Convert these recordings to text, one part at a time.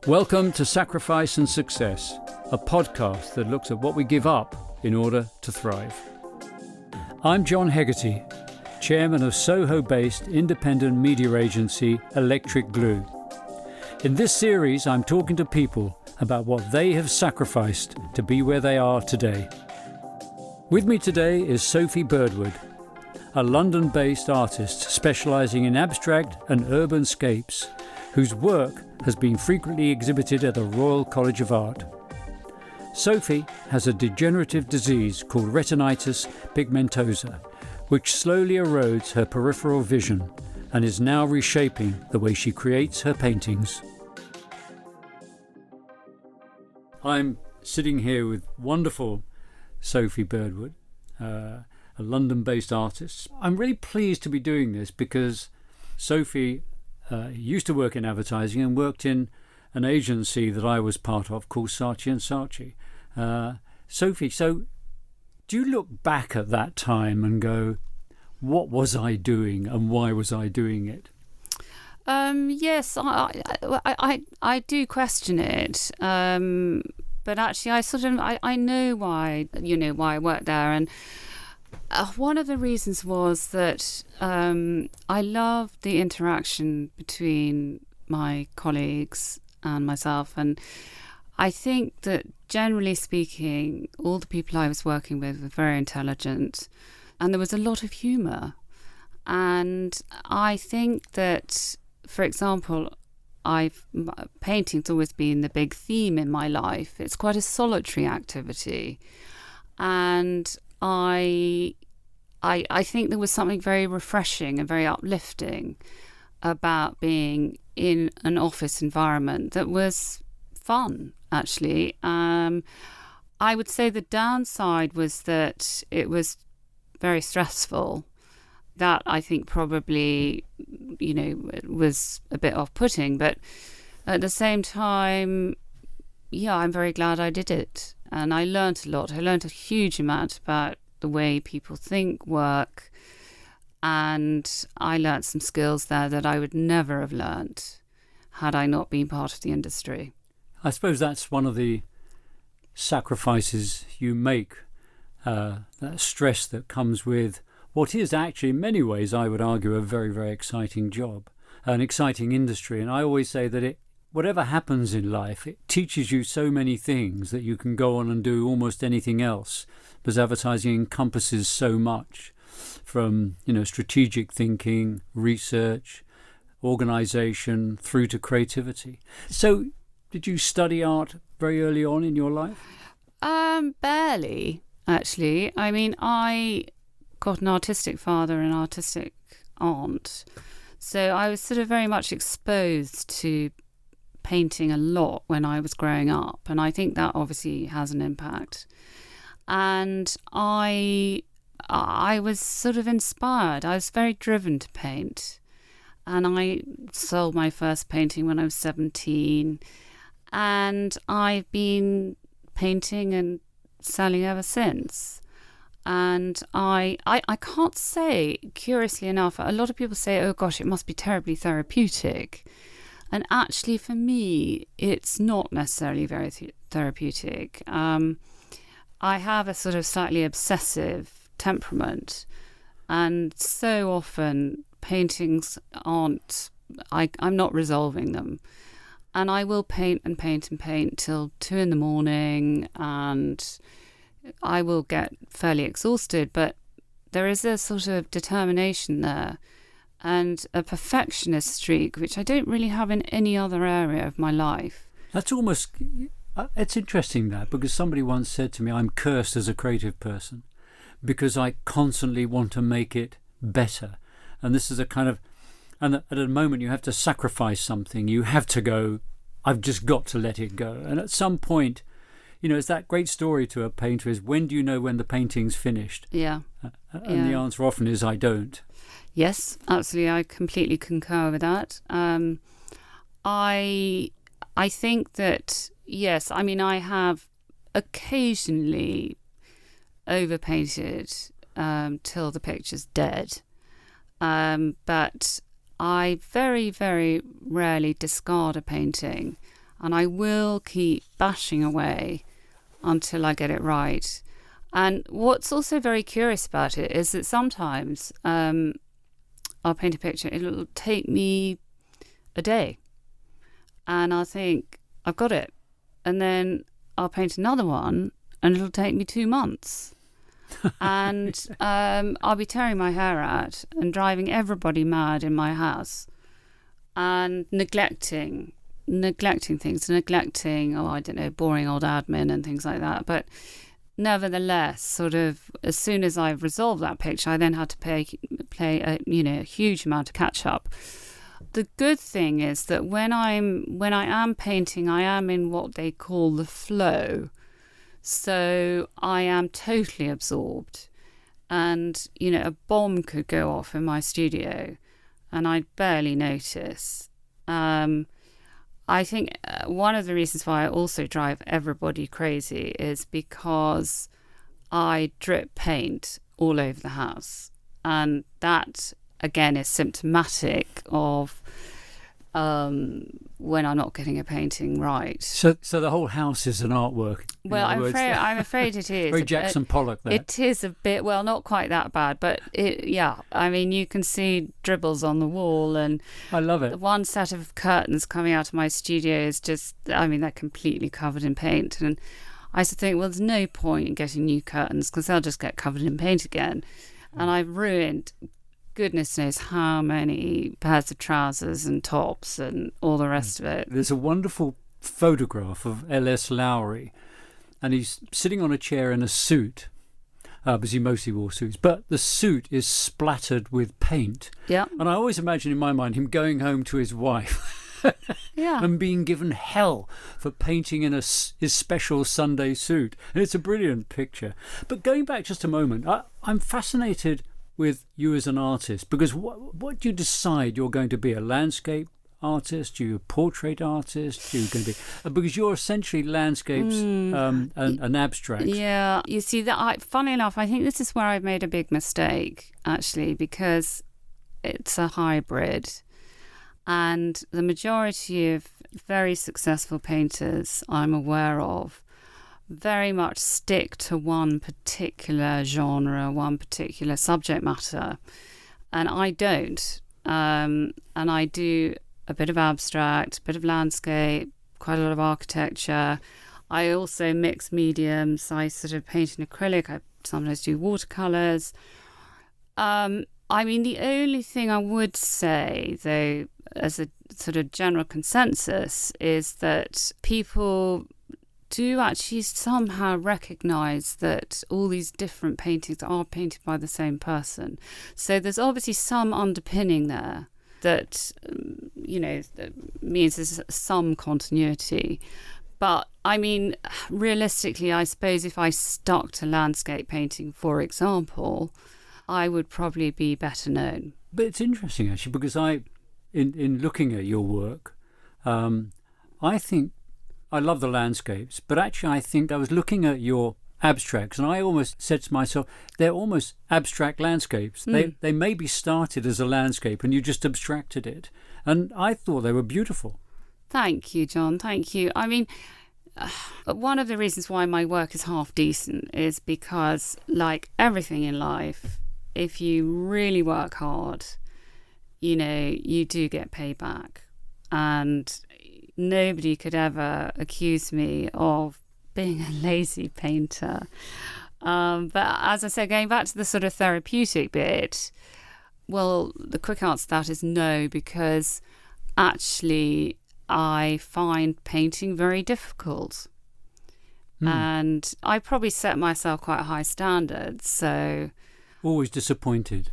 Welcome to Sacrifice and Success, a podcast that looks at what we give up in order to thrive. I'm John Hegarty, chairman of Soho-based independent media agency Electric Glue. In this series, I'm talking to people about what they have sacrificed to be where they are today. With me today is Sophie Birdwood, a London-based artist specialising in abstract and urban scapes, whose work has been frequently exhibited at the Royal College of Art. Sophie has a degenerative disease called retinitis pigmentosa, which slowly erodes her peripheral vision and is now reshaping the way she creates her paintings. I'm sitting here with wonderful Sophie Birdwood, a London-based artist. I'm really pleased to be doing this because Sophie used to work in advertising and worked in an agency that I was part of called Saatchi & Saatchi. Sophie, so do you look back at that time and go, what was I doing and why was I doing it? Yes, I do question it. But actually, I know why I worked there, and one of the reasons was that I loved the interaction between my colleagues and myself, and I think that generally speaking, all the people I was working with were very intelligent, and there was a lot of humour. And I think that, for example, painting's always been the big theme in my life. It's quite a solitary activity, and I think there was something very refreshing and very uplifting about being in an office environment that was fun, actually. I would say the downside was that it was very stressful. That I think probably, was a bit off-putting, but at the same time, I'm very glad I did it. And I learnt a lot. I learnt a huge amount about the way people think, work, and I learnt some skills there that I would never have learnt had I not been part of the industry. I suppose that's one of the sacrifices you make, that stress that comes with what is actually, in many ways, I would argue, a very, very exciting job, an exciting industry. And I always say that whatever happens in life, it teaches you so many things that you can go on and do almost anything else, because advertising encompasses so much, from strategic thinking, research, organisation, through to creativity. So, did you study art very early on in your life? Barely, actually. I mean, I got an artistic father and artistic aunt, so I was sort of very much exposed to painting a lot when I was growing up, and I think that obviously has an impact. And I was sort of inspired. I was very driven to paint, and I sold my first painting when I was 17, and I've been painting and selling ever since. And I can't say, curiously enough, a lot of people say, oh gosh, it must be terribly therapeutic. And actually for me, it's not necessarily very therapeutic. I have a sort of slightly obsessive temperament. And so often paintings I'm not resolving them. And I will paint and paint and paint till 2 a.m, and I will get fairly exhausted, but there is a sort of determination there and a perfectionist streak, which I don't really have in any other area of my life. That's almost, it's interesting that, because somebody once said to me, I'm cursed as a creative person because I constantly want to make it better. And this is a kind of, and at a moment you have to sacrifice something. You have to go, I've just got to let it go. And at some point, it's that great story to a painter is, when do you know when the painting's finished? Yeah. And the answer often is, I don't. Yes, absolutely. I completely concur with that. I think that, yes, I mean, I have occasionally overpainted till the picture's dead. But I very, very rarely discard a painting, and I will keep bashing away until I get it right. And what's also very curious about it is that sometimes I'll paint a picture, it'll take me a day, and I'll think, I've got it. And then I'll paint another one, and it'll take me 2 months. And I'll be tearing my hair out and driving everybody mad in my house and neglecting things, boring old admin and things like that. But nevertheless, sort of, as soon as I've resolved that picture, I then had to play a huge amount of catch up. The good thing is that when I am painting, I am in what they call the flow. So I am totally absorbed, and a bomb could go off in my studio and I'd barely notice. I think one of the reasons why I also drive everybody crazy is because I drip paint all over the house, and that again is symptomatic of when I'm not getting a painting right. So the whole house is an artwork. Well, I'm afraid it is. Very Jackson Pollock there. It is a bit, well, not quite that bad, but I mean, you can see dribbles on the wall, and I love it. One set of curtains coming out of my studio is just, I mean, they're completely covered in paint. And I used to think, well, there's no point in getting new curtains because they'll just get covered in paint again. And I've ruined goodness knows how many pairs of trousers and tops and all the rest of it. There's a wonderful photograph of L.S. Lowry, and he's sitting on a chair in a suit, because he mostly wore suits, but the suit is splattered with paint. Yeah. And I always imagine in my mind him going home to his wife yeah. and being given hell for painting in his special Sunday suit. And it's a brilliant picture. But going back just a moment, I'm fascinated with you as an artist, because what do you decide you're going to be? A landscape artist? You a portrait artist? You're going to be because you're essentially landscapes and abstract. Yeah, you see that. Funny enough, I think this is where I've made a big mistake actually, because it's a hybrid, and the majority of very successful painters I'm aware of very much stick to one particular genre, one particular subject matter, and I don't. And I do a bit of abstract, a bit of landscape, quite a lot of architecture. I also mix mediums. I sort of paint in acrylic. I sometimes do watercolours. I mean, the only thing I would say, though, as a sort of general consensus, is that people do actually somehow recognise that all these different paintings are painted by the same person. So there's obviously some underpinning there that, that means there's some continuity. But, I mean, realistically, I suppose if I stuck to landscape painting, for example, I would probably be better known. But it's interesting, actually, because in looking at your work, I think I love the landscapes, but actually I think I was looking at your abstracts and I almost said to myself, they're almost abstract landscapes. They maybe started as a landscape and you just abstracted it. And I thought they were beautiful. Thank you, John. Thank you. I mean, one of the reasons why my work is half decent is because, like everything in life, if you really work hard, you do get payback. And nobody could ever accuse me of being a lazy painter. But as I said, going back to the sort of therapeutic bit, well, the quick answer to that is no, because actually I find painting very difficult. And I probably set myself quite high standards, so... Always disappointed?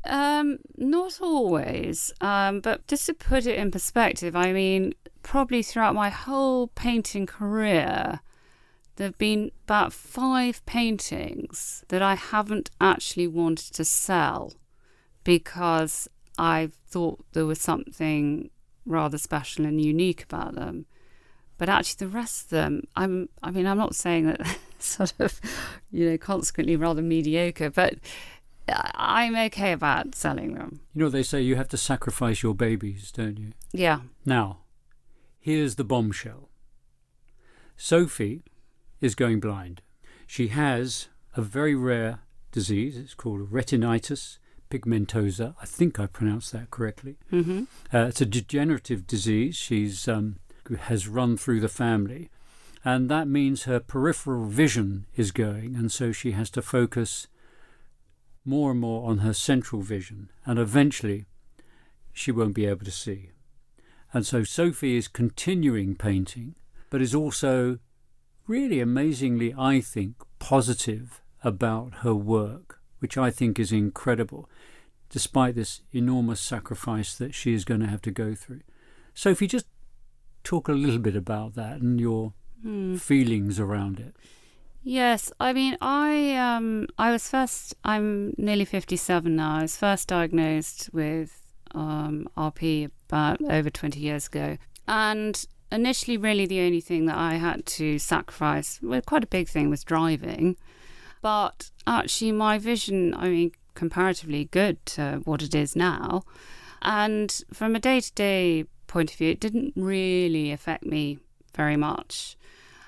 Not always, but just to put it in perspective, I mean, probably throughout my whole painting career, there have been about 5 paintings that I haven't actually wanted to sell because I thought there was something rather special and unique about them. But actually the rest of them, I'm not saying that sort of, consequently rather mediocre, but I'm okay about selling them. You know, they say you have to sacrifice your babies, don't you? Yeah. Now, here's the bombshell. Sophie is going blind. She has a very rare disease. It's called retinitis pigmentosa. I think I pronounced that correctly. Mm-hmm. It's a degenerative disease. She's has run through the family. And that means her peripheral vision is going. And so she has to focus more and more on her central vision. And eventually she won't be able to see. And so Sophie is continuing painting, but is also really amazingly, I think, positive about her work, which I think is incredible, despite this enormous sacrifice that she is going to have to go through. Sophie, just talk a little bit about that and your feelings around it. Yes, I mean, I'm nearly 57 now. I was first diagnosed with RP about over 20 years ago. And initially, really, the only thing that I had to sacrifice, well, quite a big thing, was driving. But actually, my vision, I mean, comparatively good to what it is now. And from a day-to-day point of view, it didn't really affect me very much.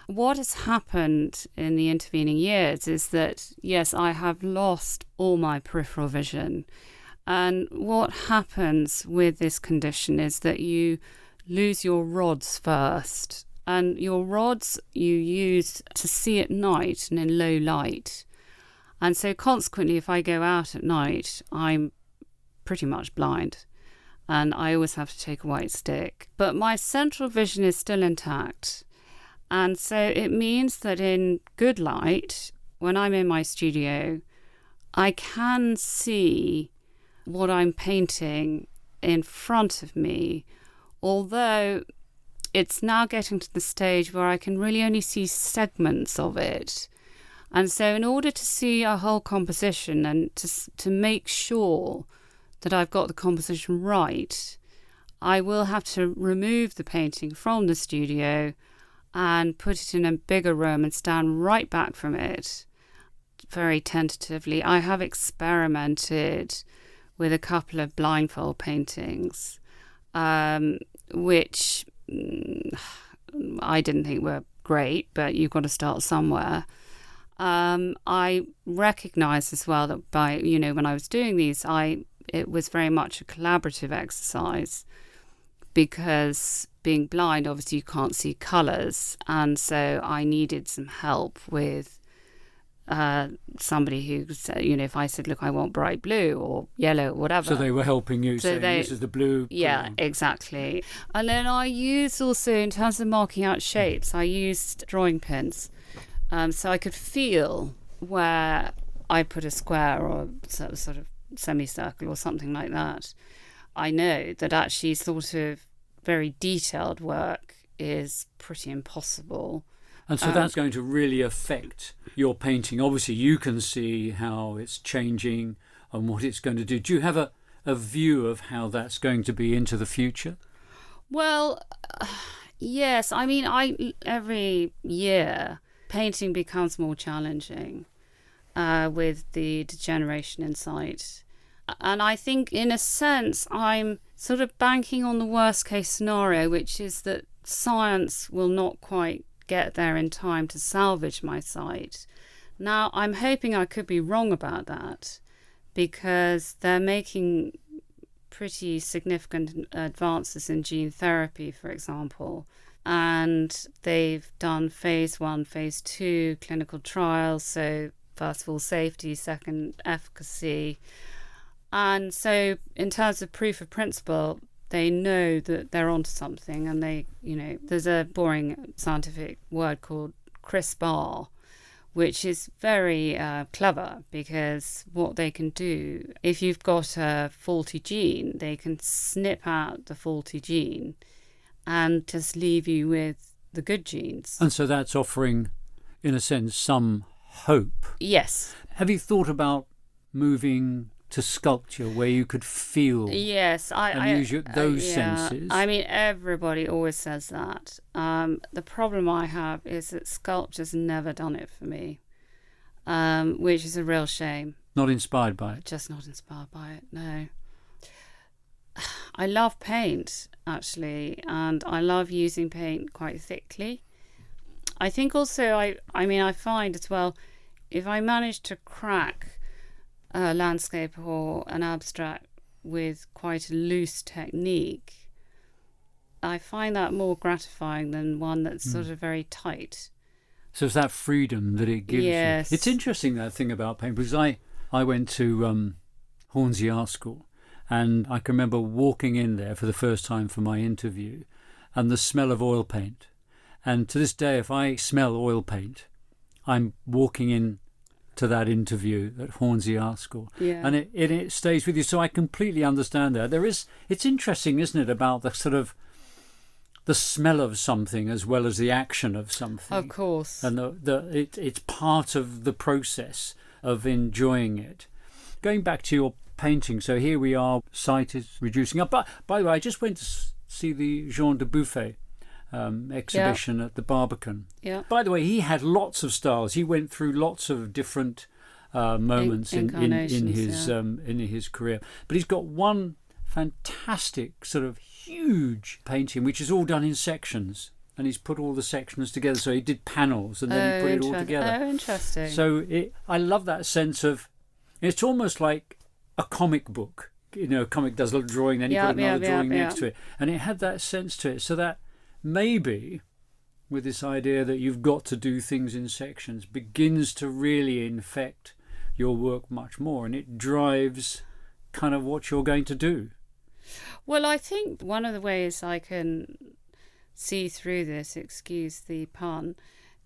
What has happened in the intervening years is that, yes, I have lost all my peripheral vision. And what happens with this condition is that you lose your rods first. And your rods you use to see at night and in low light. And so consequently, if I go out at night, I'm pretty much blind. And I always have to take a white stick. But my central vision is still intact. And so it means that in good light, when I'm in my studio, I can see what I'm painting in front of me, although it's now getting to the stage where I can really only see segments of it. And so in order to see a whole composition and to make sure that I've got the composition right, I will have to remove the painting from the studio and put it in a bigger room and stand right back from it very tentatively. I have experimented with a couple of blindfold paintings, which I didn't think were great, but you've got to start somewhere. I recognise as well that when I was doing these, it was very much a collaborative exercise, because being blind, obviously you can't see colours, and so I needed some help with somebody who said, if I said, look, I want bright blue or yellow or whatever. So they were helping you, saying this is the blue. Yeah, exactly. And then I used also, in terms of marking out shapes, I used drawing pins, so I could feel where I put a square or sort of semicircle or something like that. I know that actually sort of very detailed work is pretty impossible. And so that's going to really affect your painting. Obviously, you can see how it's changing and what it's going to do. Do you have a view of how that's going to be into the future? Well, yes. I mean, every year painting becomes more challenging with the degeneration in sight. And I think, in a sense, I'm sort of banking on the worst case scenario, which is that science will not quite get there in time to salvage my sight. Now, I'm hoping I could be wrong about that, because they're making pretty significant advances in gene therapy, for example. And they've done phase 1, phase 2 clinical trials. So first of all, safety, second, efficacy. And so in terms of proof of principle, they know that they're onto something, and there's a boring scientific word called CRISPR, which is very clever, because what they can do, if you've got a faulty gene, they can snip out the faulty gene and just leave you with the good genes. And so that's offering, in a sense, some hope. Yes. Have you thought about moving to sculpture, where you could feel yes, and use those senses? I mean, everybody always says that. The problem I have is that sculpture's never done it for me, which is a real shame. Not inspired by it? Just not inspired by it, no. I love paint, actually, and I love using paint quite thickly. I think also, I find as well, if I manage to crack a landscape or an abstract with quite a loose technique, I find that more gratifying than one that's sort of very tight. So it's that freedom that it gives you. It's interesting, that thing about paint, because I went to Hornsey Art School, and I can remember walking in there for the first time for my interview, and the smell of oil paint. And to this day, if I smell oil paint, I'm walking in to that interview at Hornsey Art School. Yeah. And it stays with you. So I completely understand that. It's interesting, isn't it, about the sort of the smell of something as well as the action of something. Of course. And it's part of the process of enjoying it. Going back to your painting, so here we are, sight is reducing up. But by the way, I just went to see the Jean de Buffet exhibition at the Barbican. Yeah. By the way, he had lots of styles. He went through lots of different moments in his career. But he's got one fantastic sort of huge painting, which is all done in sections. And he's put all the sections together. So he did panels and then he put it all together. Oh, interesting. So I love that sense of, it's almost like a comic book. You know, a comic does a little drawing, then you put another drawing next to it. And it had that sense to it. So that maybe with this idea that you've got to do things in sections begins to really infect your work much more. And it drives kind of what you're going to do. Well, I think one of the ways I can see through this, excuse the pun,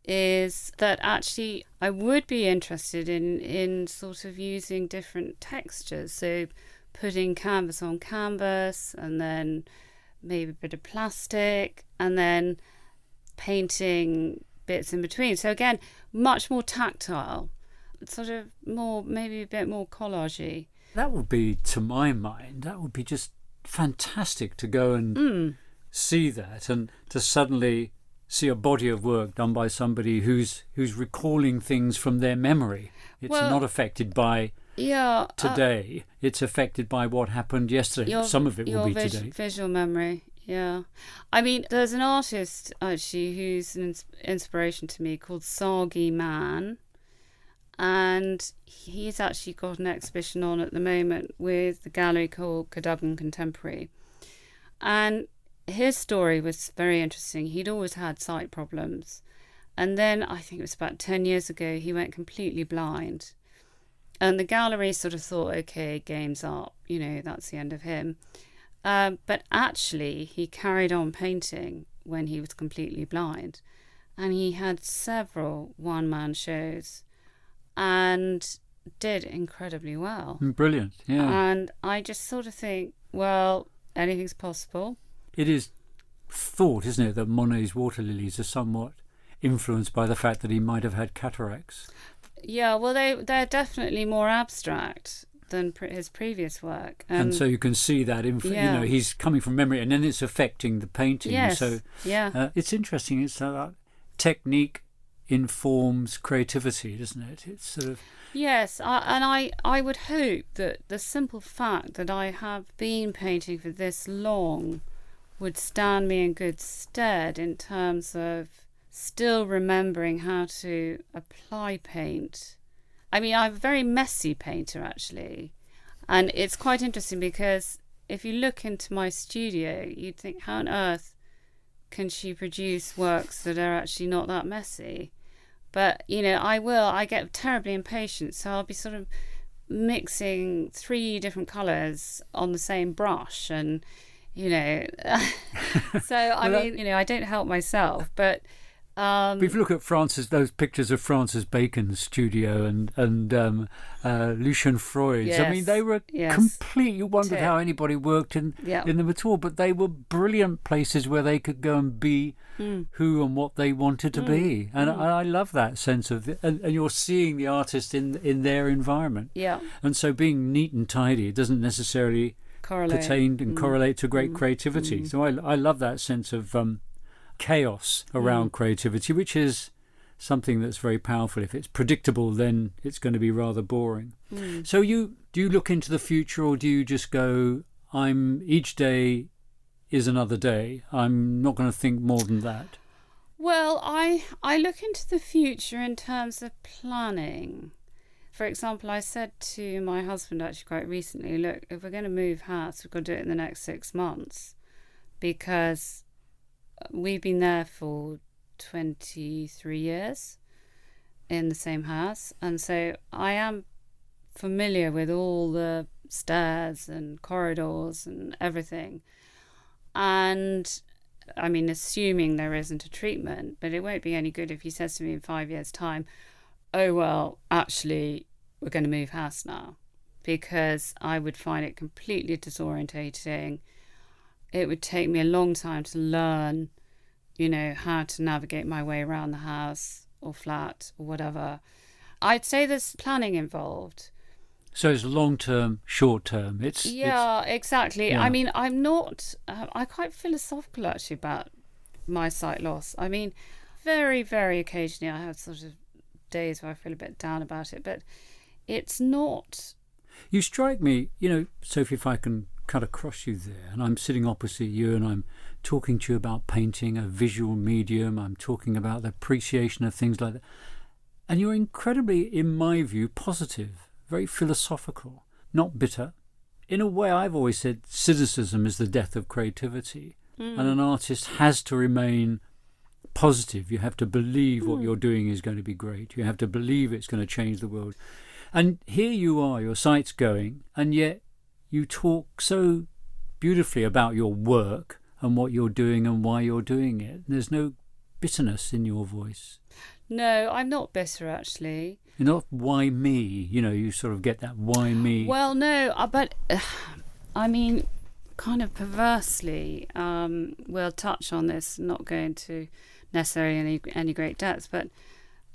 is that actually I would be interested in sort of using different textures. So putting canvas on canvas, and then maybe a bit of plastic, and then painting bits in between. So again, much more tactile, sort of more, maybe a bit more collage-y. That would be, to my mind, that would be just fantastic to go and see that, and to suddenly see a body of work done by somebody who's recalling things from their memory. It's not affected by today. It's affected by what happened yesterday. Some of it will be today. Visual memory, yeah. I mean, there's an artist actually who's an inspiration to me called Sagi Man, and he's actually got an exhibition on at the moment with the gallery called Cadogan Contemporary. And his story was very interesting. He'd always had sight problems. And then I think it was about 10 years ago, he went completely blind. And the gallery sort of thought, okay, game's up, you know, that's the end of him. But actually, he carried on painting when he was completely blind. And he had several one-man shows and did incredibly well. Brilliant, yeah. And I just sort of think, well, anything's possible. It is thought, isn't it, that Monet's water lilies are somewhat influenced by the fact that he might have had cataracts. Yeah, well, they're definitely more abstract than his previous work. And so you can see that, you know, he's coming from memory, and then it's affecting the painting. Yes, so it's interesting. It's technique informs creativity, doesn't it? It's sort of... Yes, I would hope that the simple fact that I have been painting for this long would stand me in good stead in terms of still remembering how to apply paint. I mean, I'm a very messy painter, actually. And it's quite interesting because if you look into my studio, you'd think, how on earth can she produce works that are actually not that messy? But, you know, I get terribly impatient. So I'll be sort of mixing 3 different colours on the same brush, and, you know, so I mean, you know, I don't help myself, but if you look at those pictures of Francis Bacon's studio and Lucien Freud's, yes, I mean, they were complete. You wondered how anybody worked in them at all, but they were brilliant places where they could go and be who and what they wanted to be. And I love that sense of, and you're seeing the artist in their environment. Yeah. And so being neat and tidy doesn't necessarily pertain and correlate to great creativity. So I love that sense of chaos around creativity, which is something that's very powerful. If it's predictable, then it's going to be rather boring. So do you look into the future, or do you just go, each day is another day, I'm not going to think more than that? Well, I look into the future in terms of planning. For example, I said to my husband actually quite recently, look, if we're going to move house, we've got to do it in the next 6 months, because we've been there for 23 years in the same house. And so I am familiar with all the stairs and corridors and everything. And I mean, assuming there isn't a treatment, but it won't be any good if he says to me in 5 years' time, oh, well, actually, we're going to move house now, because I would find it completely disorientating. It would take me a long time to learn, how to navigate my way around the house or flat or whatever. I'd say there's planning involved. So it's long-term, short-term. Exactly. Yeah. I mean, I'm quite philosophical actually about my sight loss. I mean, very, very occasionally I have sort of days where I feel a bit down about it, but it's not. You strike me, Sophie, if I can cut across you there, and I'm sitting opposite you and I'm talking to you about painting, a visual medium, I'm talking about the appreciation of things like that. And you're incredibly, in my view, positive. Very philosophical, not bitter. In a way, I've always said cynicism is the death of creativity. And an artist has to remain positive. You have to believe what you're doing is going to be great. You have to believe it's going to change the world. And here you are, your sight's going, and yet you talk so beautifully about your work and what you're doing and why you're doing it. There's no bitterness in your voice. No, I'm not bitter, actually. You're not, why me? You sort of get that, why me? Well, no, but I mean, kind of perversely, we'll touch on this, not going to necessarily any great depths, but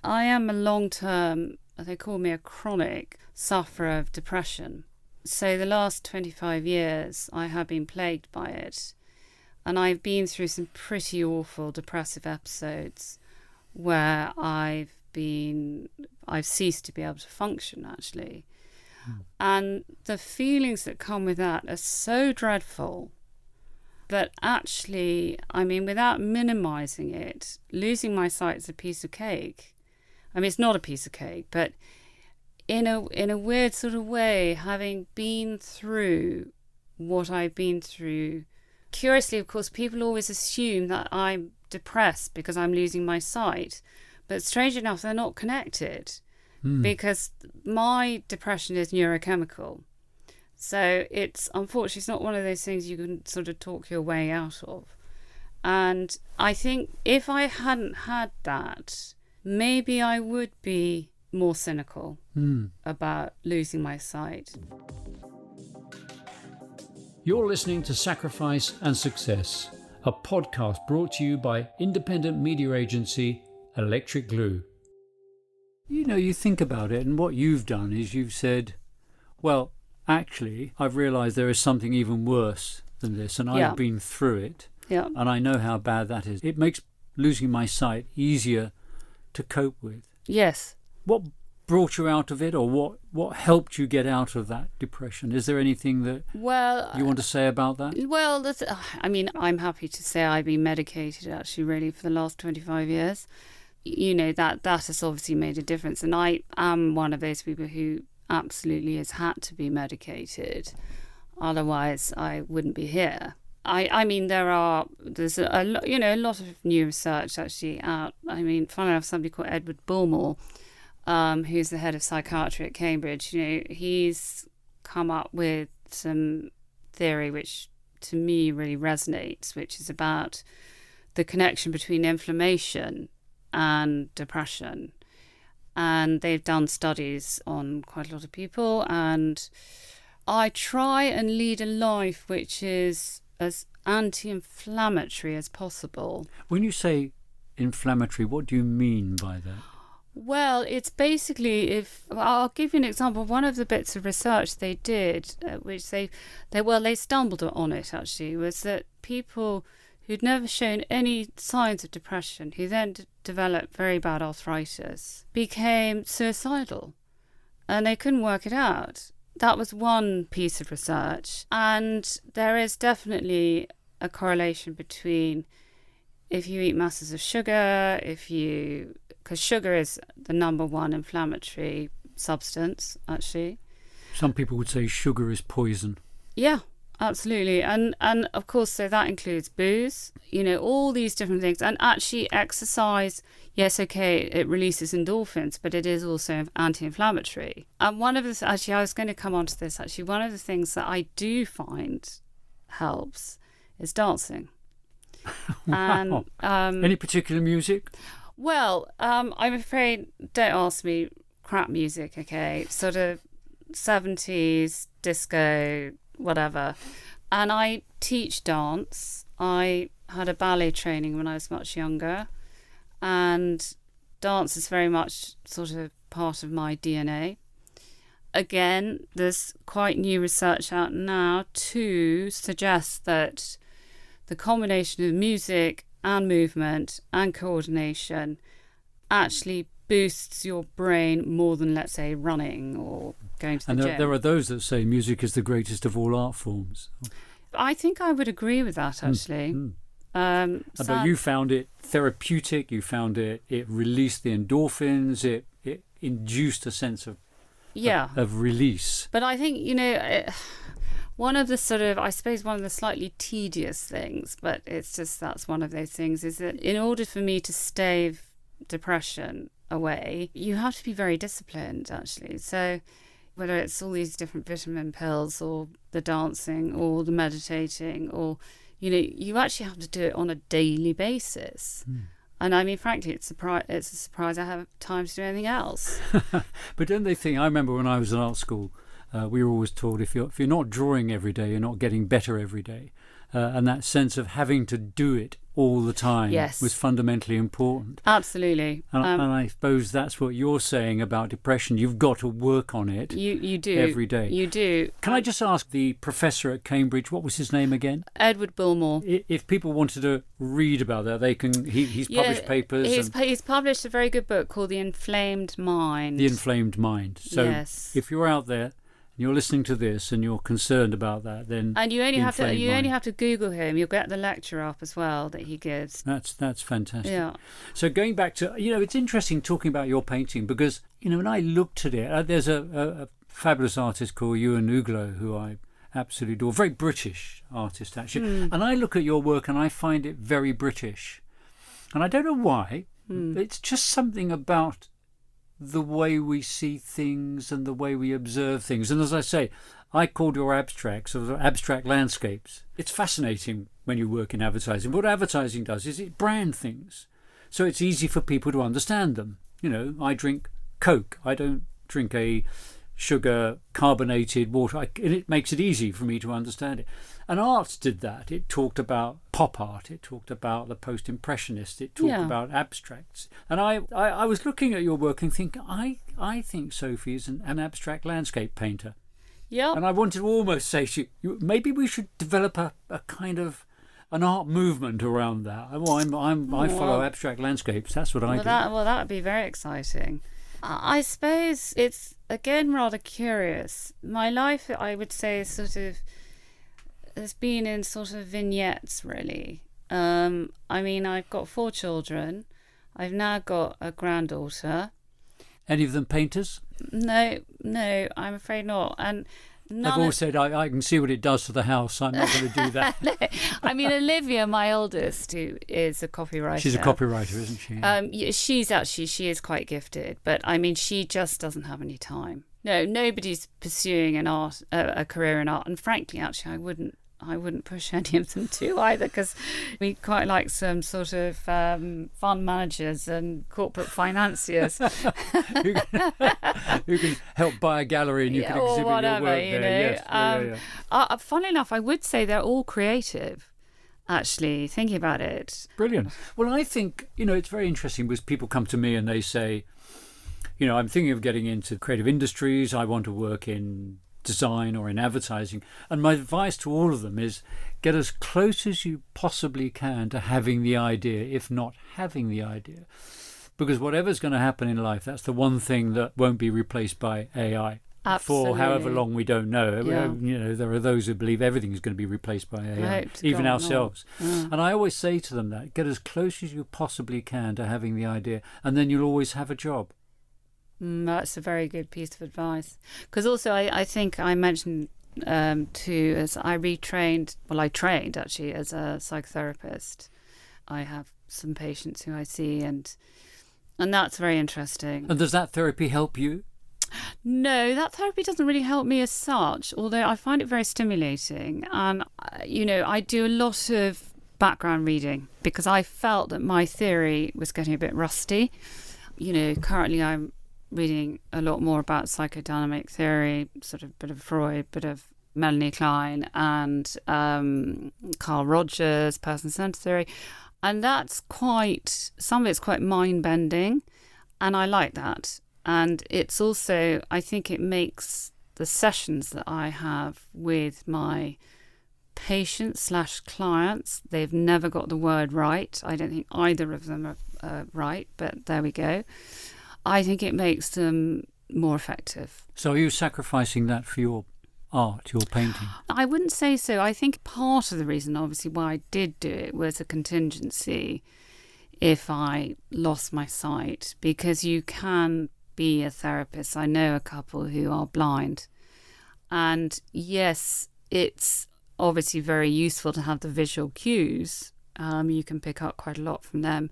I am a long-term, they call me a chronic sufferer of depression. So the last 25 years, I have been plagued by it. And I've been through some pretty awful depressive episodes where I've ceased to be able to function, actually. And the feelings that come with that are so dreadful that actually, I mean, without minimising it, losing my sight is a piece of cake. I mean, it's not a piece of cake, but in a weird sort of way, having been through what I've been through, curiously, of course, people always assume that I'm depressed because I'm losing my sight. But strange enough, they're not connected because my depression is neurochemical. So unfortunately, it's not one of those things you can sort of talk your way out of. And I think if I hadn't had that, maybe I would be more cynical about losing my sight. You're listening to Sacrifice and Success, a podcast brought to you by independent media agency Electric Glue. You think about it, and what you've done is you've said, well, actually, I've realised there is something even worse than this, and I've been through it, and I know how bad that is. It makes losing my sight easier to cope with. Yes. What brought you out of it, or what helped you get out of that depression? Is there anything that you want to say about that? Well, I'm happy to say I've been medicated actually really for the last 25 years. That has obviously made a difference, and I am one of those people who absolutely has had to be medicated, otherwise I wouldn't be here. I mean, there's a lot of new research actually out. I mean, funnily enough, somebody called Edward Bulmore, who's the head of psychiatry at Cambridge, he's come up with some theory which to me really resonates, which is about the connection between inflammation and depression. And they've done studies on quite a lot of people, and I try and lead a life which is as anti-inflammatory as possible. When you say inflammatory, what do you mean by that? Well, it's basically, I'll give you an example. One of the bits of research they did, which they stumbled on it actually, was that people who'd never shown any signs of depression, who then developed very bad arthritis, became suicidal, and they couldn't work it out. That was one piece of research. And there is definitely a correlation between if you eat masses of sugar, because sugar is the number one inflammatory substance, actually. Some people would say sugar is poison. Yeah, absolutely. And of course, so that includes booze, all these different things. And actually exercise, yes, okay, it releases endorphins, but it is also anti-inflammatory. And one of the, actually, I was going to come on to this, actually, one of the things that I do find helps is dancing. Wow. And any particular music? Well, I'm afraid, don't ask me, crap music, okay? Sort of 70s, disco, whatever. And I teach dance. I had a ballet training when I was much younger, and dance is very much sort of part of my DNA. Again, there's quite new research out now to suggest that the combination of music and movement and coordination actually boosts your brain more than, let's say, running or going to the gym. And there are those that say music is the greatest of all art forms. I think I would agree with that, actually. But you found it therapeutic, you found it released the endorphins, it induced a sense of release. But I think, one of the sort of, I suppose one of the slightly tedious things, but it's just, that's one of those things, is that in order for me to stave depression away, you have to be very disciplined, actually. So whether it's all these different vitamin pills or the dancing or the meditating, or you actually have to do it on a daily basis. And I mean, frankly, it's a surprise I have time to do anything else. But don't they think, I remember when I was in art school, we were always told if you're not drawing every day, you're not getting better every day. And that sense of having to do it all the time was fundamentally important. Absolutely. And I suppose that's what you're saying about depression. You've got to work on it. You do. Every day. You do. Can I just ask the professor at Cambridge, what was his name again? Edward Bulmore. If people wanted to read about that, they can. He's published papers. He's published a very good book called The Inflamed Mind. The Inflamed Mind. So if you're out there, you're listening to this and you're concerned about that, then you only have to Google him. You'll get the lecture up as well that he gives. That's fantastic. Yeah. So going back to it's interesting talking about your painting, because when I looked at it, there's a fabulous artist called Ewan Uglow who I absolutely adore, very British artist actually, and I look at your work and I find it very British, and I don't know why. It's just something about the way we see things and the way we observe things. And as I say, I called your abstracts sort of abstract landscapes. It's fascinating when you work in advertising. What advertising does is it brand things, so it's easy for people to understand them. I drink Coke. I don't drink a sugar carbonated water, and it makes it easy for me to understand it. And art did that. It talked about pop art, it talked about the post-impressionist, it talked about abstracts. And I was looking at your work and thinking, I think Sophie is an abstract landscape painter. Yeah. And I wanted to almost say to you, maybe we should develop a kind of an art movement around that. I follow abstract landscapes. That's what I do. That would be very exciting. I suppose it's, again, rather curious. My life, I would say, has been in sort of vignettes, really. I mean, I've got 4 children. I've now got a granddaughter. Any of them painters? No, I'm afraid not. And I've always said I can see what it does to the house. I'm not going to do that. No. I mean, Olivia, my oldest, who is a copywriter. She's a copywriter, isn't she? She is quite gifted, but I mean, she just doesn't have any time. No, nobody's pursuing a career in art, and frankly, actually, I wouldn't push any of them to either, because we quite like some sort of fund managers and corporate financiers who can help buy a gallery and you can exhibit whatever, your work there. Funnily enough, I would say they're all creative, actually, thinking about it. Brilliant. Well, I think, it's very interesting because people come to me and they say, I'm thinking of getting into creative industries. I want to work in design or in advertising. And my advice to all of them is get as close as you possibly can to having the idea, if not having the idea. Because whatever's going to happen in life, that's the one thing that won't be replaced by AI. Absolutely. For however long we don't know. Yeah. You know, there are those who believe everything is going to be replaced by AI, even ourselves. And I always say to them that get as close as you possibly can to having the idea, and then you'll always have a job. That's a very good piece of advice. Because also, I think I mentioned too, as I trained actually as a psychotherapist. I have some patients who I see, and that's very interesting. And does that therapy help you? No, that therapy doesn't really help me as such, although I find it very stimulating. And, I do a lot of background reading because I felt that my theory was getting a bit rusty. Currently I'm reading a lot more about psychodynamic theory, sort of bit of Freud, bit of Melanie Klein and Carl Rogers, person-centered theory. And some of it's quite mind-bending, and I like that. And it's also, I think it makes the sessions that I have with my patients/clients, they've never got the word right. I don't think either of them are right, but there we go. I think it makes them more effective. So are you sacrificing that for your art, your painting? I wouldn't say so. I think part of the reason, obviously, why I did do it was a contingency if I lost my sight, because you can be a therapist. I know a couple who are blind, and yes, it's obviously very useful to have the visual cues. You can pick up quite a lot from them,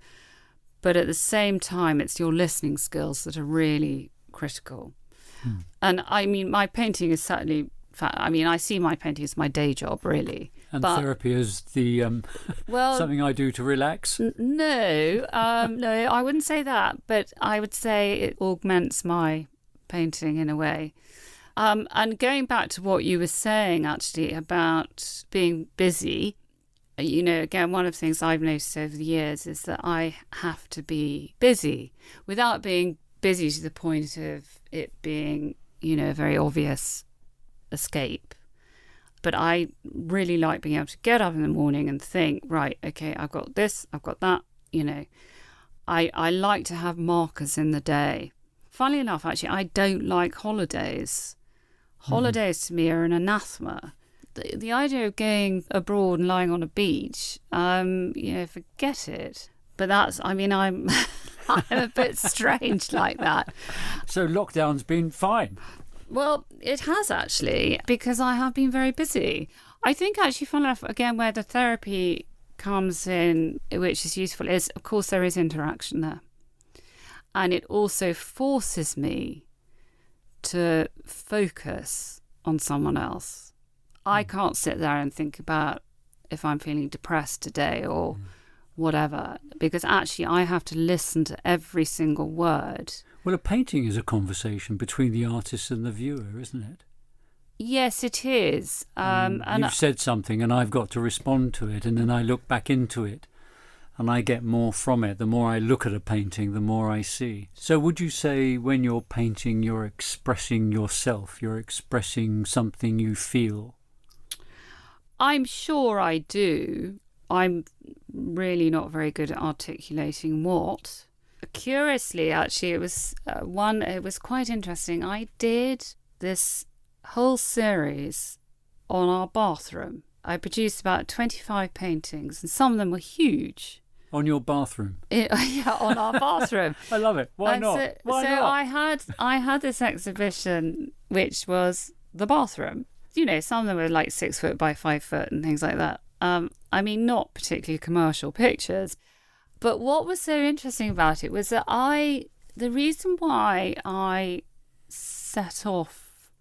but at the same time it's your listening skills that are really critical. And I mean, my painting is certainly, I see my painting as my day job, really. And therapy is the something I do to relax? No, I wouldn't say that. But I would say it augments my painting in a way. And going back to what you were saying, actually, about being busy, again, one of the things I've noticed over the years is that I have to be busy without being busy to the point of it being, a very obvious escape. But I really like being able to get up in the morning and think, right, okay, I've got this, I've got that, I like to have markers in the day. Funnily enough, actually, I don't like holidays. Holidays to me are an anathema. The idea of going abroad and lying on a beach, forget it. But I'm a bit strange like that. So lockdown's been fine? Well, it has actually, because I have been very busy. I think actually, funnily enough, again, where the therapy comes in, which is useful, is, of course, there is interaction there. And it also forces me to focus on someone else. I can't sit there and think about if I'm feeling depressed today or whatever, because actually I have to listen to every single word. Well, a painting is a conversation between the artist and the viewer, isn't it? Yes, it is. And you've said something and I've got to respond to it, and then I look back into it and I get more from it. The more I look at a painting, the more I see. So would you say when you're painting, you're expressing yourself, you're expressing something you feel? I'm sure I do. I'm really not very good at articulating what. Curiously, actually, it was quite interesting. I did this whole series on our bathroom. I produced about 25 paintings, and some of them were huge. On your bathroom? Yeah, on our bathroom. I love it. Why not? Why not? I had this exhibition which was the bathroom. Some of them were like 6 foot by 5 foot and things like that. Not particularly commercial pictures. But what was so interesting about it was that the reason why I set off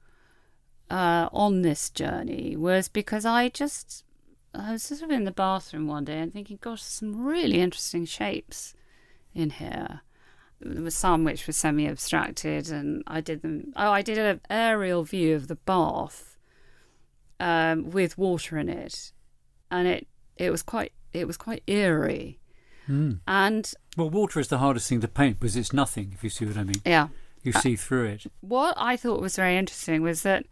on this journey was because I was sort of in the bathroom one day and thinking, gosh, there's some really interesting shapes in here. There were some which were semi-abstracted, and I did them. I did an aerial view of the bath with water in it, and it was quite eerie. And water is the hardest thing to paint because it's nothing, if you see what I mean. Yeah, you see through it. What I thought was very interesting was that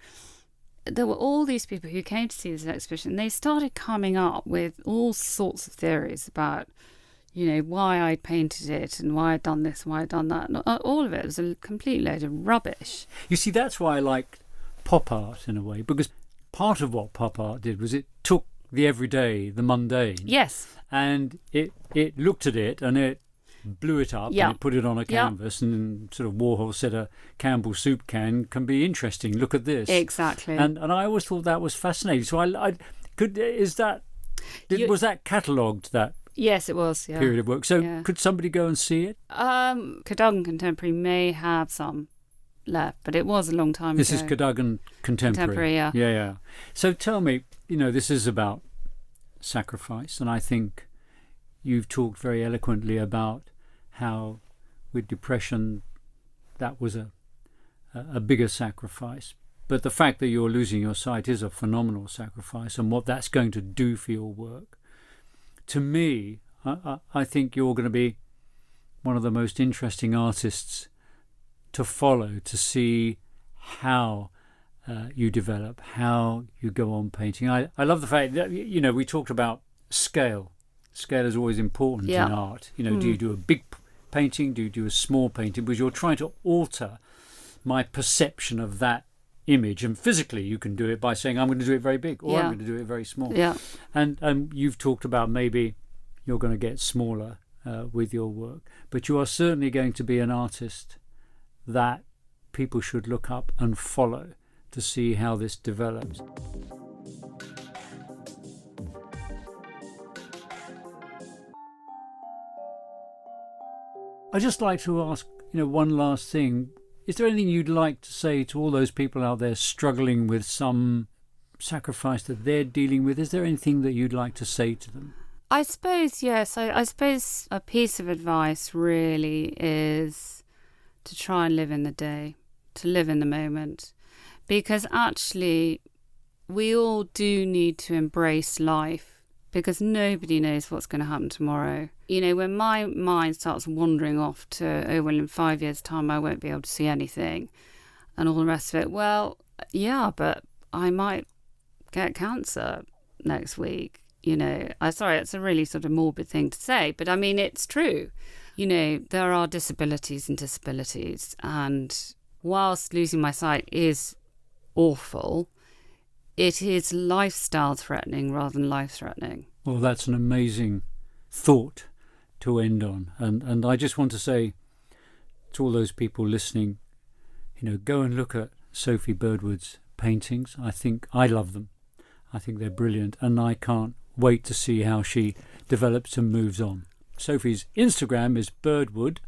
there were all these people who came to see this exhibition. They started coming up with all sorts of theories about, why I'd painted it and why I'd done this and why I'd done that. And all of it was a complete load of rubbish. You see, that's why I like pop art in a way, because part of what pop art did was it took the everyday, the mundane. Yes. And it looked at it and it blew it up and it put it on a canvas, and sort of Warhol said a Campbell soup can be interesting. Look at this. Exactly. And I always thought that was fascinating. So was that catalogued, that Yes, it was. Yeah. period of work? So could somebody go and see it? Cadogan Contemporary may have some left, but it was a long time This ago. is Cadogan Contemporary. Yeah. Yeah. So tell me, this is about sacrifice, and I think you've talked very eloquently about how with depression that was a bigger sacrifice. But the fact that you're losing your sight is a phenomenal sacrifice, and what that's going to do for your work. To me, I think you're going to be one of the most interesting artists to follow, to see how you develop, how you go on painting. I love the fact that, we talked about scale. Scale is always important in art. Do you do a big painting? Do you do a small painting? Because you're trying to alter my perception of that image. And physically, you can do it by saying, I'm going to do it very big, or I'm going to do it very small. Yeah. And you've talked about maybe you're going to get smaller with your work. But you are certainly going to be an artist that people should look up and follow to see how this develops. I'd just like to ask, one last thing. Is there anything you'd like to say to all those people out there struggling with some sacrifice that they're dealing with? Is there anything that you'd like to say to them? I suppose, yes. I suppose a piece of advice really is to try and live in the day, to live in the moment. Because actually, we all do need to embrace life, because nobody knows what's going to happen tomorrow. When my mind starts wandering off to, well, in 5 years' time, I won't be able to see anything and all the rest of it. Well, yeah, but I might get cancer next week. Sorry, it's a really sort of morbid thing to say, but I mean, it's true. There are disabilities and disabilities. And whilst losing my sight is awful, it is lifestyle threatening rather than life threatening. Well, that's an amazing thought to end on. And I just want to say to all those people listening, go and look at Sophie Birdwood's paintings. I love them. I think they're brilliant, and I can't wait to see how she develops and moves on. Sophie's Instagram is Birdwood_art.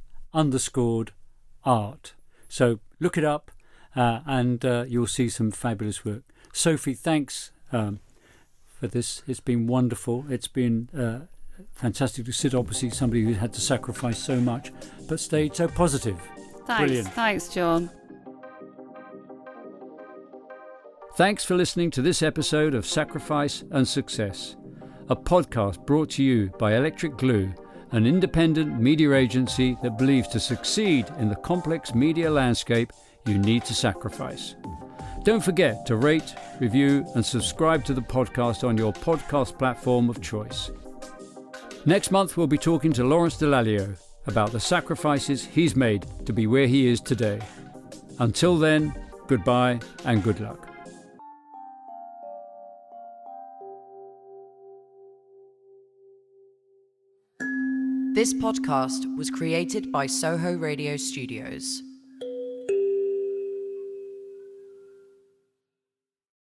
So look it up and you'll see some fabulous work. Sophie, thanks for this. It's been wonderful. It's been fantastic to sit opposite somebody who had to sacrifice so much but stayed so positive. Thanks. Brilliant. Thanks, John. Thanks for listening to this episode of Sacrifice and Success, a podcast brought to you by Electric Glue, an independent media agency that believes to succeed in the complex media landscape, you need to sacrifice. Don't forget to rate, review and subscribe to the podcast on your podcast platform of choice. Next month we'll be talking to Lawrence Delalio about the sacrifices he's made to be where he is today. Until then, goodbye and good luck. This podcast was created by Soho Radio Studios.